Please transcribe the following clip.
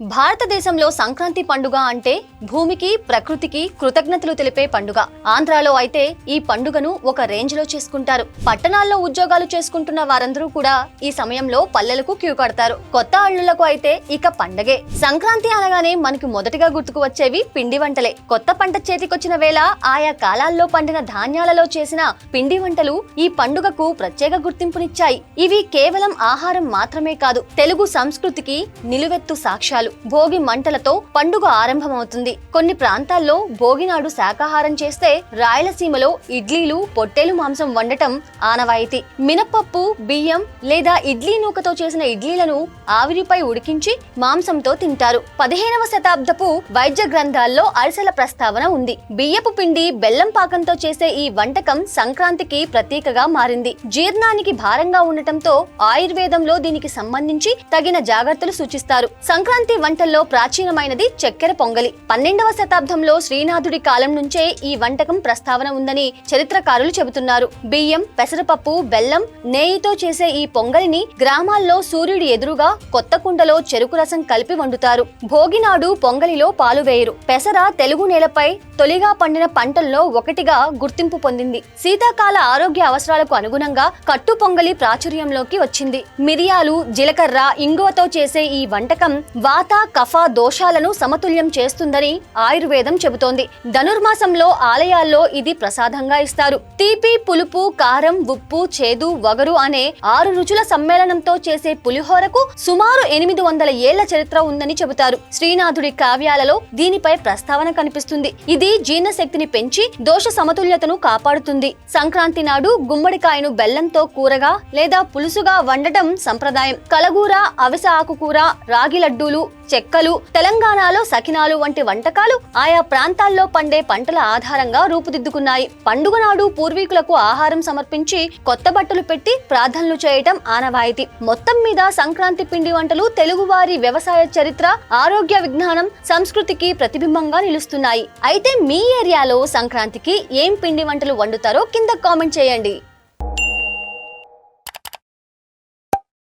భారతదేశంలో సంక్రాంతి పండుగ అంటే భూమికి ప్రకృతికి కృతజ్ఞతలు తెలిపే పండుగ. ఆంధ్రాలో అయితే ఈ పండుగను ఒక రేంజ్ లో చేసుకుంటారు. పట్టణాల్లో ఉద్యోగాలు చేసుకుంటున్న వారందరూ కూడా ఈ సమయంలో పల్లెలకు క్యూ కడతారు. కొత్త అల్లులకు అయితే ఇక పండగే. సంక్రాంతి అనగానే మనకి మొదటిగా గుర్తుకు వచ్చేవి పిండి వంటలే. కొత్త పంట చేతికొచ్చిన వేళ ఆయా కాలాల్లో పండిన ధాన్యాలలో చేసిన పిండి వంటలు ఈ పండుగకు ప్రత్యేక గుర్తింపునిచ్చాయి. ఇవి కేవలం ఆహారం మాత్రమే కాదు, తెలుగు సంస్కృతికి నిలువెత్తు సాక్ష్యాలు. భోగి మంటలతో పండుగ ఆరంభమవుతుంది. కొన్ని ప్రాంతాల్లో భోగి నాడు శాకాహారం చేస్తే రాయలసీమలో ఇడ్లీలు, పొట్టేలు మాంసం వండటం ఆనవాయితీ. మినపప్పు, బియ్యం లేదా ఇడ్లీ నూకతో చేసిన ఇడ్లీలను ఆవిరిపై ఉడికించి మాంసంతో తింటారు. 15వ శతాబ్దపు వైద్య గ్రంథాల్లో అరిసెల ప్రస్తావన ఉంది. బియ్యపు పిండి, బెల్లం పాకంతో చేసే ఈ వంటకం సంక్రాంతికి ప్రతీకగా మారింది. జీర్ణానికి భారంగా ఉండటంతో ఆయుర్వేదంలో దీనికి సంబంధించి తగిన జాగ్రత్తలు సూచిస్తారు. సంక్రాంతి వంటల్లో ప్రాచీనమైనది చక్కెర పొంగలి. 12వ శతాబ్దంలో శ్రీనాథుడి కాలం నుంచే ఈ వంటకం ప్రస్తావన ఉందని చరిత్రకారులు చెబుతున్నారు. బియ్యం, పెసరపప్పు, బెల్లం, నెయ్యితో చేసే ఈ పొంగలిని గ్రామాల్లో సూర్యుడి ఎదురుగా కొత్త కుండలో చెరుకు రసం కలిపి వండుతారు. భోగినాడు పొంగలిలో పాలు వేయరు. పెసర తెలుగు నేలపై తొలిగా పండిన పంటల్లో ఒకటిగా గుర్తింపు పొందింది. శీతాకాల ఆరోగ్య అవసరాలకు అనుగుణంగా కట్టు పొంగలి ప్రాచుర్యంలోకి వచ్చింది. మిరియాలు, జీలకర్ర, ఇంగువతో చేసే ఈ వంటకం వాత, కఫ దోషాలను సమతుల్యం చేస్తుందని ఆయుర్వేదం చెబుతోంది. ధనుర్మాసంలో ఆలయాల్లో ఇది ప్రసాదంగా ఇస్తారు. తీపి, పులుపు, కారం, ఉప్పు, చేదు, వగరు అనే 6 రుచుల సమ్మేళనంతో చేసే పులిహోరకు సుమారు 800 ఏళ్ల చరిత్ర ఉందని చెబుతారు. శ్రీనాథుడి కావ్యాలలో దీనిపై ప్రస్తావన కనిపిస్తుంది. ఇది జీర్ణశక్తిని పెంచి దోష సమతుల్యతను కాపాడుతుంది. సంక్రాంతి నాడు గుమ్మడికాయను బెల్లంతో కూరగా లేదా పులుసుగా వండటం సంప్రదాయం. కలగూర, అవిసె ఆకుకూర, రాగి లడ్డూలు, చెక్కలు, తెలంగాణలో సకినాలు వంటి వంటకాలు ఆయా ప్రాంతాల్లో పండే పంటల ఆధారంగా రూపుదిద్దుకున్నాయి. పండుగ నాడు పూర్వీకులకు ఆహారం సమర్పించి కొత్త బట్టలు పెట్టి ప్రార్థనలు చేయటం ఆనవాయితీ. మొత్తం మీద సంక్రాంతి పిండి వంటలు తెలుగువారి వ్యవసాయ చరిత్ర, ఆరోగ్య విజ్ఞానం, సంస్కృతికి ప్రతిబింబంగా నిలుస్తున్నాయి. అయితే మీ ఏరియాలో సంక్రాంతికి ఏం పిండి వంటలు వండుతారో కింద కామెంట్ చేయండి.